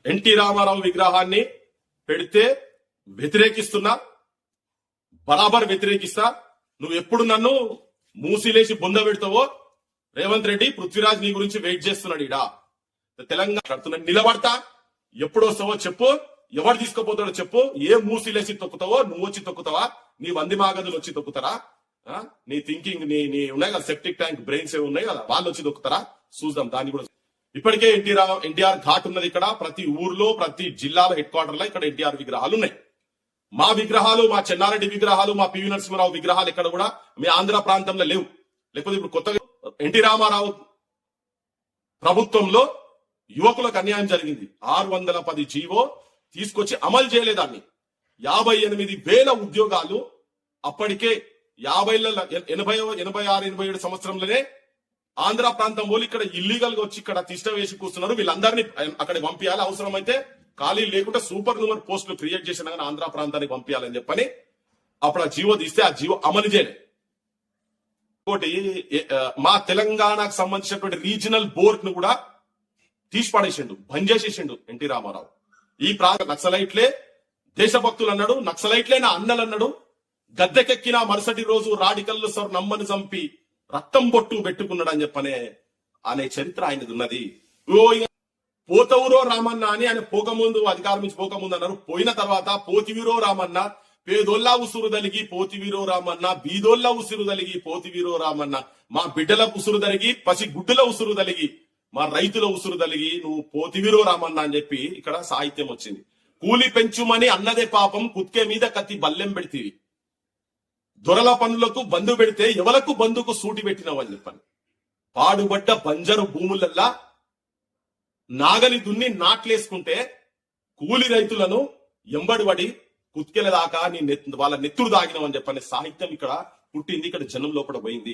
NT Ramarao విగ్రహాన్ని పెడితే వ్యతిరేకిస్తున్నా, బరాబర్ వ్యతిరేకిస్తా. నువ్వు ఎప్పుడు నన్ను మూసిలేసి బొంద పెడతావో రేవంత్ రెడ్డి, పృథ్వీరాజ్ నీ గురించి వెయిట్ చేస్తున్నాడు. ఇడా తెలంగాణ కడుతున్నా, నిలబడతా. ఎప్పుడు వస్తావో చెప్పు, ఎవరు తీసుకుపోతాడో చెప్పు. ఏ మూసిలేసి తొక్కుతావో, నువ్వు వచ్చి తొక్కుతావా, నీ వంది మాగదులు వచ్చి తొక్కుతారా, నీ థింకింగ్ నీ ఉన్నాయి కదా, సెప్టిక్ ట్యాంక్ బ్రెయిన్స్ ఏమి ఉన్నాయి కదా, వాళ్ళు వచ్చి తొక్కుతారా చూద్దాం. దాన్ని కూడా ఇప్పటికే ఎన్టీఆర్ ఘాట్ ఉన్నది ఇక్కడ. ప్రతి ఊర్లో, ప్రతి జిల్లాలో హెడ్ క్వార్టర్ లో ఇక్కడ ఎన్టీఆర్ విగ్రహాలు ఉన్నాయి. మా విగ్రహాలు, మా చెన్నారెడ్డి విగ్రహాలు, మా పివి నరసింహారావు విగ్రహాలు ఎక్కడ కూడా మీ ఆంధ్ర ప్రాంతంలో లేవు. లేకపోతే ఇప్పుడు కొత్తగా ఎన్టీ రామారావు ప్రభుత్వంలో యువకులకు అన్యాయం జరిగింది. 610 జీవో తీసుకొచ్చి అమలు చేయలేదాన్ని. 58,000 ఉద్యోగాలు అప్పటికే 86-87 సంవత్సరంలోనే ఆంధ్ర ప్రాంతం వాళ్ళు ఇక్కడ ఇల్లీగల్ గా వచ్చి ఇక్కడ తిష్ట వేసి కూర్చున్నారు. వీళ్ళందరినీ అక్కడ పంపించాలి, అవసరమైతే ఖాళీ లేకుండా సూపర్ న్యూమర్ పోస్టులు క్రియేట్ చేసిన కానీ ఆంధ్ర ప్రాంతానికి పంపించాలని చెప్పని అప్పుడు ఆ జీవో తీస్తే ఆ జీవో అమలు చేయలేదు. ఇంకోటి, మా తెలంగాణకు సంబంధించినటువంటి రీజనల్ బోర్డ్ ను కూడా తీసి పడేసిండు, బంద్ చేసేసిండు ఎన్టీ రామారావు. ఈ ప్రాంత నక్సలైట్లే దేశభక్తులు అన్నాడు, నక్సలైట్లే నా అన్నలు అన్నాడు. గద్దెకెక్కిన మరుసటి రోజు రాడికల్లు సార్ నమ్మని చంపి రక్తం బొట్టు పెట్టుకున్నాడు అని చెప్పనే అనే చరిత్ర ఆయనది ఉన్నది. పోతవురో రామన్న అని ఆయన పోకముందు, అధికారం నుంచి పోకముందు అన్నారు. పోయిన తర్వాత పోతివీరో రామన్న, పేదోల్లా ఉసురు దలిగి పోతివీరో రామన్న, బీదోల్లా ఉసురు దలిగి పోతివీరో రామన్న, మా బిడ్డల ఉసురు దలిగి, పసి గుడ్డుల ఉసురు దలిగి, మా రైతుల ఉసురు దలిగి నువ్వు పోతివీరో రామన్న అని చెప్పి ఇక్కడ సాహిత్యం వచ్చింది. కూలి పెంచుమని అన్నదే పాపం, కుత్కే మీద కత్తి బల్లెం పెడితివి, దొరల పనులకు బంధు పెడితే ఎవలకు బంధుకు సూటి పెట్టినవని చెప్పని. పాడుబడ్డ బంజరు భూములల్లా నాగలి దున్ని నాట్లేసుకుంటే కూలి రైతులను ఎంబడిపడి కుత్కెల దాకా వాళ్ళ నెత్తురు దాగినవని చెప్పని సాహిత్యం ఇక్కడ పుట్టింది, ఇక్కడ జనం లోపల పోయింది.